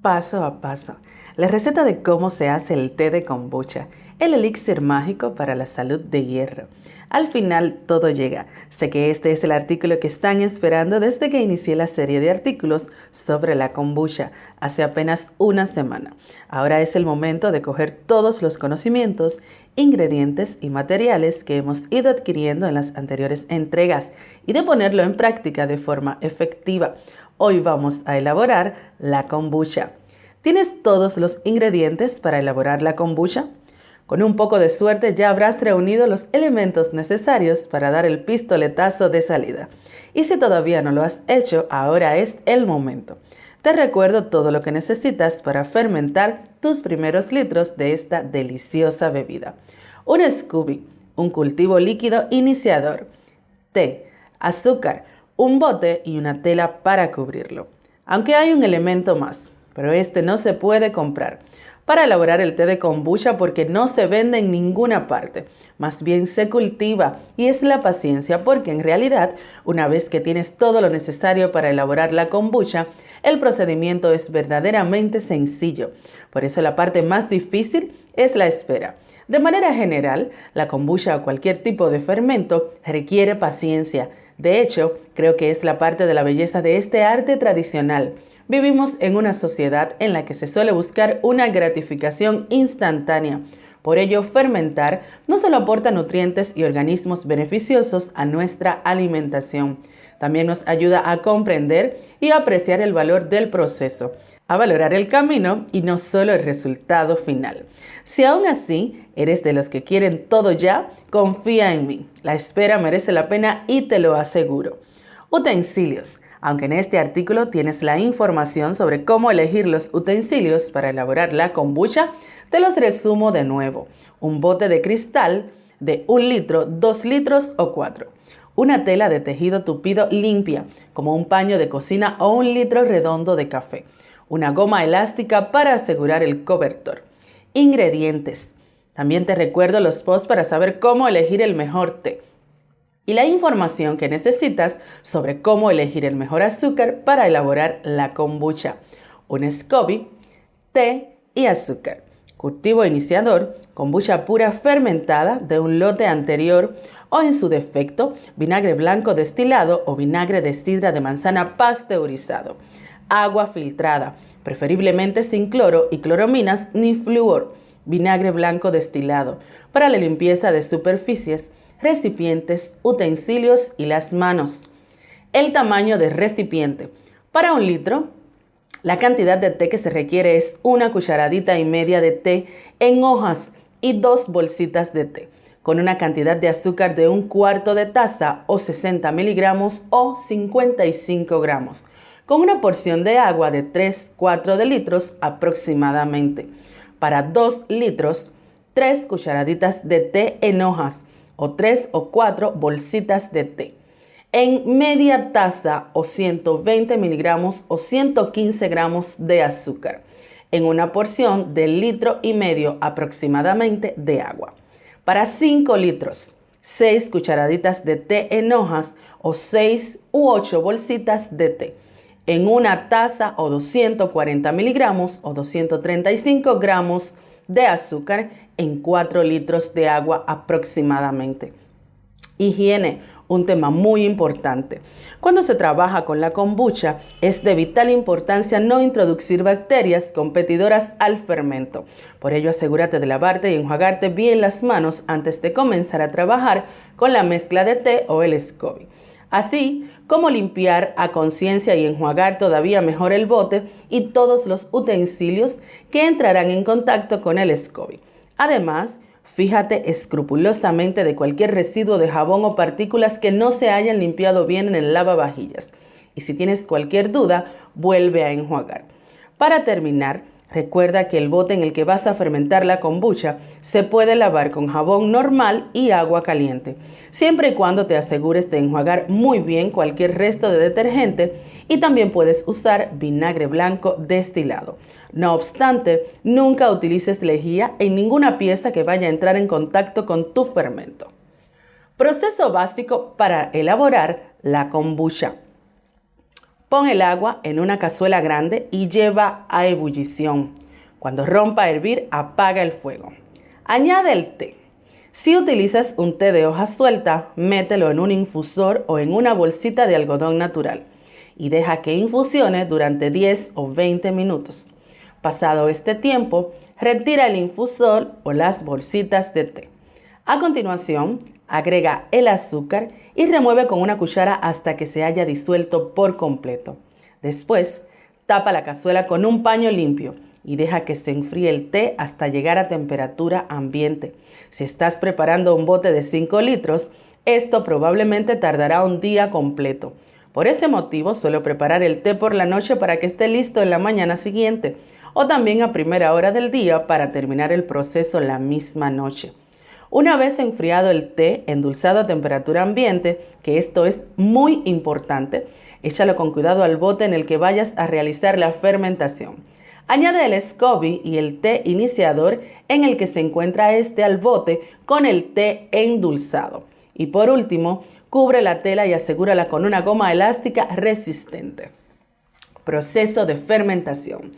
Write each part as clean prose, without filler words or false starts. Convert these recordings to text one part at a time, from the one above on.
paso a paso. La receta de cómo se hace el té de kombucha, el elixir mágico para la salud de hierro. Al final todo llega. Sé que este es el artículo que están esperando desde que inicié la serie de artículos sobre la kombucha hace apenas una semana. Ahora es el momento de coger todos los conocimientos, ingredientes y materiales que hemos ido adquiriendo en las anteriores entregas y de ponerlo en práctica de forma efectiva. Hoy vamos a elaborar la kombucha. ¿Tienes todos los ingredientes para elaborar la kombucha? Con un poco de suerte ya habrás reunido los elementos necesarios para dar el pistoletazo de salida. Y si todavía no lo has hecho, ahora es el momento. Te recuerdo todo lo que necesitas para fermentar tus primeros litros de esta deliciosa bebida. Un SCOBY, un cultivo líquido iniciador, té, azúcar, un bote y una tela para cubrirlo. Aunque hay un elemento más, pero este no se puede comprar para elaborar el té de kombucha porque no se vende en ninguna parte. Más bien se cultiva y es la paciencia porque en realidad una vez que tienes todo lo necesario para elaborar la kombucha, el procedimiento es verdaderamente sencillo. Por eso la parte más difícil es la espera. De manera general, la kombucha o cualquier tipo de fermento requiere paciencia. De hecho, creo que es la parte de la belleza de este arte tradicional. Vivimos en una sociedad en la que se suele buscar una gratificación instantánea. Por ello, fermentar no solo aporta nutrientes y organismos beneficiosos a nuestra alimentación, también nos ayuda a comprender y apreciar el valor del proceso, a valorar el camino y no solo el resultado final. Si aún así eres de los que quieren todo ya, confía en mí. La espera merece la pena y te lo aseguro. Utensilios. Aunque en este artículo tienes la información sobre cómo elegir los utensilios para elaborar la kombucha, te los resumo de nuevo. Un bote de cristal de 1 litro, 2 litros o 4. Una tela de tejido tupido limpia, como un paño de cocina o 1 litro redondo de café. Una goma elástica para asegurar el cobertor. Ingredientes. También te recuerdo los posts para saber cómo elegir el mejor té. Y la información que necesitas sobre cómo elegir el mejor azúcar para elaborar la kombucha. Un SCOBY, té y azúcar. Cultivo iniciador, kombucha pura fermentada de un lote anterior o en su defecto, vinagre blanco destilado o vinagre de sidra de manzana pasteurizado. Agua filtrada, preferiblemente sin cloro y clorominas ni flúor. Vinagre blanco destilado para la limpieza de superficies, recipientes, utensilios y las manos. El tamaño de recipiente. Para 1 litro, la cantidad de té que se requiere es 1,5 cucharaditas de té en hojas y 2 bolsitas de té, con una cantidad de azúcar de 1/4 de taza o 60 miligramos o 55 gramos, con una porción de agua de 3-4 de litros aproximadamente. Para 2 litros, 3 cucharaditas de té en hojas, o 3 o 4 bolsitas de té. En media taza o 120 miligramos o 115 gramos de azúcar. En una porción de 1,5 litros aproximadamente de agua. Para 5 litros, 6 cucharaditas de té en hojas o 6 u 8 bolsitas de té. En una taza o 240 miligramos o 235 gramos de azúcar en 4 litros de agua aproximadamente. Higiene, un tema muy importante. Cuando se trabaja con la kombucha, es de vital importancia no introducir bacterias competidoras al fermento. Por ello, asegúrate de lavarte y enjuagarte bien las manos antes de comenzar a trabajar con la mezcla de té o el SCOBY. Así como limpiar a conciencia y enjuagar todavía mejor el bote y todos los utensilios que entrarán en contacto con el SCOBY. Además, fíjate escrupulosamente de cualquier residuo de jabón o partículas que no se hayan limpiado bien en el lavavajillas. Y si tienes cualquier duda, vuelve a enjuagar. Para terminar, recuerda que el bote en el que vas a fermentar la kombucha se puede lavar con jabón normal y agua caliente, siempre y cuando te asegures de enjuagar muy bien cualquier resto de detergente y también puedes usar vinagre blanco destilado. No obstante, nunca utilices lejía en ninguna pieza que vaya a entrar en contacto con tu fermento. Proceso básico para elaborar la kombucha. Pon el agua en una cazuela grande y lleva a ebullición. Cuando rompa a hervir, apaga el fuego. Añade el té. Si utilizas un té de hoja suelta, mételo en un infusor o en una bolsita de algodón natural y deja que infusione durante 10 o 20 minutos. Pasado este tiempo, retira el infusor o las bolsitas de té. A continuación, agrega el azúcar y remueve con una cuchara hasta que se haya disuelto por completo. Después, tapa la cazuela con un paño limpio y deja que se enfríe el té hasta llegar a temperatura ambiente. Si estás preparando un bote de 5 litros, esto probablemente tardará un día completo. Por ese motivo, suelo preparar el té por la noche para que esté listo en la mañana siguiente, o también a primera hora del día para terminar el proceso la misma noche. Una vez enfriado el té, endulzado a temperatura ambiente, que esto es muy importante, échalo con cuidado al bote en el que vayas a realizar la fermentación. Añade el SCOBY y el té iniciador en el que se encuentra este al bote con el té endulzado. Y por último, cubre la tela y asegúrala con una goma elástica resistente. Proceso de fermentación.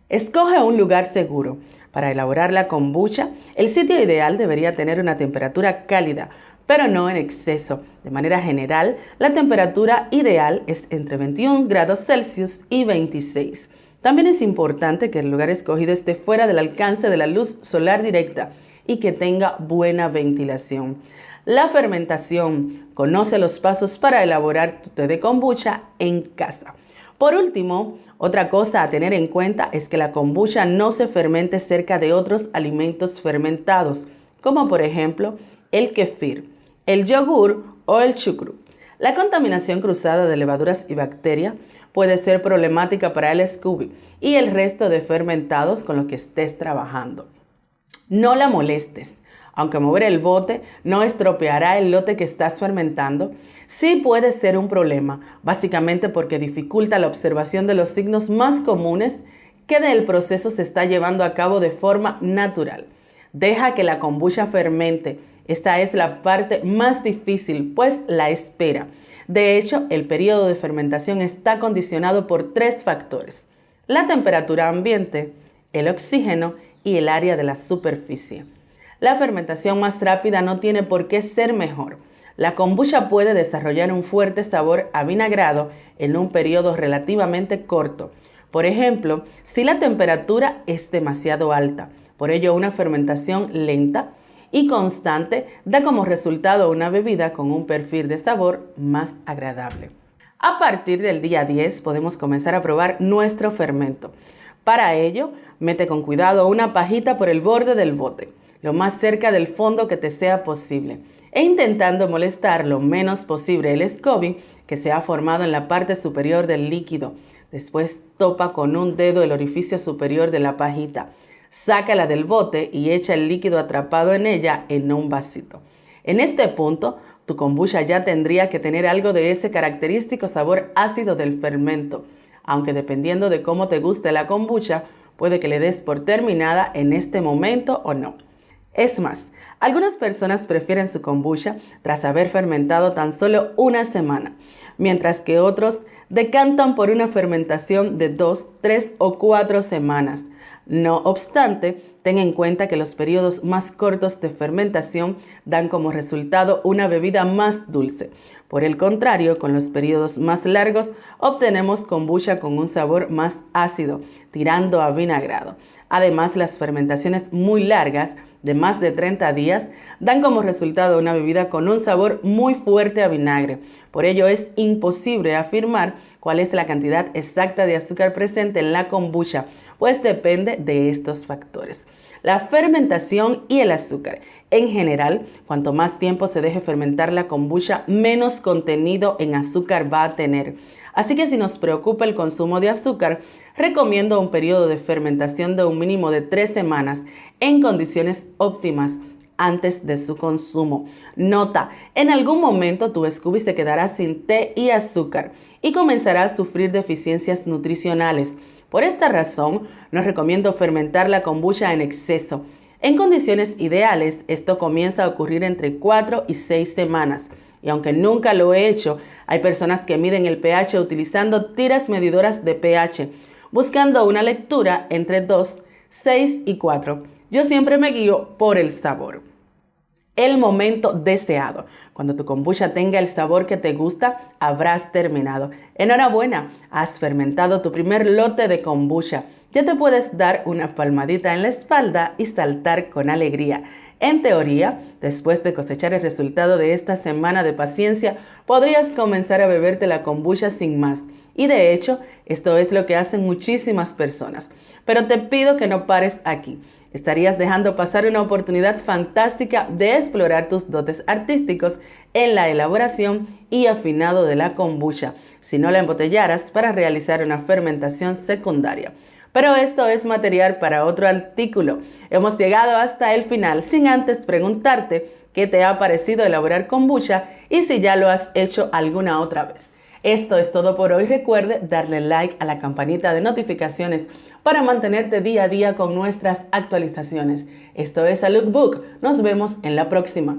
Escoge un lugar seguro. Para elaborar la kombucha, el sitio ideal debería tener una temperatura cálida, pero no en exceso. De manera general, la temperatura ideal es entre 21 grados Celsius y 26. También es importante que el lugar escogido esté fuera del alcance de la luz solar directa y que tenga buena ventilación. La fermentación. Conoce los pasos para elaborar tu té de kombucha en casa. Por último, otra cosa a tener en cuenta es que la kombucha no se fermente cerca de otros alimentos fermentados, como por ejemplo el kefir, el yogur o el chucrut. La contaminación cruzada de levaduras y bacterias puede ser problemática para el SCOBY y el resto de fermentados con los que estés trabajando. No la molestes. Aunque mover el bote no estropeará el lote que estás fermentando, sí puede ser un problema, básicamente porque dificulta la observación de los signos más comunes que del proceso se está llevando a cabo de forma natural. Deja que la kombucha fermente. Esta es la parte más difícil, pues la espera. De hecho, el periodo de fermentación está condicionado por 3 factores: la temperatura ambiente, el oxígeno y el área de la superficie. La fermentación más rápida no tiene por qué ser mejor. La kombucha puede desarrollar un fuerte sabor avinagrado en un periodo relativamente corto. Por ejemplo, si la temperatura es demasiado alta. Por ello, una fermentación lenta y constante da como resultado una bebida con un perfil de sabor más agradable. A partir del día 10 podemos comenzar a probar nuestro fermento. Para ello, mete con cuidado una pajita por el borde del bote, lo más cerca del fondo que te sea posible, e intentando molestar lo menos posible el SCOBY que se ha formado en la parte superior del líquido. Después topa con un dedo el orificio superior de la pajita. Sácala del bote y echa el líquido atrapado en ella en un vasito. En este punto, tu kombucha ya tendría que tener algo de ese característico sabor ácido del fermento, aunque dependiendo de cómo te guste la kombucha, puede que le des por terminada en este momento o no. Es más, algunas personas prefieren su kombucha tras haber fermentado tan solo una semana, mientras que otros decantan por una fermentación de 2, 3 o 4 semanas. No obstante, ten en cuenta que los periodos más cortos de fermentación dan como resultado una bebida más dulce. Por el contrario, con los periodos más largos obtenemos kombucha con un sabor más ácido, tirando a vinagrado. Además, las fermentaciones muy largas, de más de 30 días, dan como resultado una bebida con un sabor muy fuerte a vinagre. Por ello es imposible afirmar cuál es la cantidad exacta de azúcar presente en la kombucha, pues depende de estos factores. La fermentación y el azúcar. En general, cuanto más tiempo se deje fermentar la kombucha, menos contenido en azúcar va a tener. Así que si nos preocupa el consumo de azúcar, recomiendo un periodo de fermentación de un mínimo de 3 semanas en condiciones óptimas antes de su consumo. Nota, en algún momento tu SCOBY se quedará sin té y azúcar y comenzará a sufrir deficiencias nutricionales. Por esta razón, no recomiendo fermentar la kombucha en exceso. En condiciones ideales, esto comienza a ocurrir entre 4 y 6 semanas y aunque nunca lo he hecho, hay personas que miden el pH utilizando tiras medidoras de pH, buscando una lectura entre 2, 6 y 4. Yo siempre me guío por el sabor. El momento deseado. Cuando tu kombucha tenga el sabor que te gusta, habrás terminado. Enhorabuena, has fermentado tu primer lote de kombucha. Ya te puedes dar una palmadita en la espalda y saltar con alegría. En teoría, después de cosechar el resultado de esta semana de paciencia, podrías comenzar a beberte la kombucha sin más. Y de hecho, esto es lo que hacen muchísimas personas. Pero te pido que no pares aquí. Estarías dejando pasar una oportunidad fantástica de explorar tus dotes artísticos en la elaboración y afinado de la kombucha, si no la embotellaras para realizar una fermentación secundaria. Pero esto es material para otro artículo. Hemos llegado hasta el final sin antes preguntarte qué te ha parecido elaborar kombucha y si ya lo has hecho alguna otra vez. Esto es todo por hoy. Recuerde darle like a la campanita de notificaciones para mantenerte día a día con nuestras actualizaciones. Esto es A Lookbook. Nos vemos en la próxima.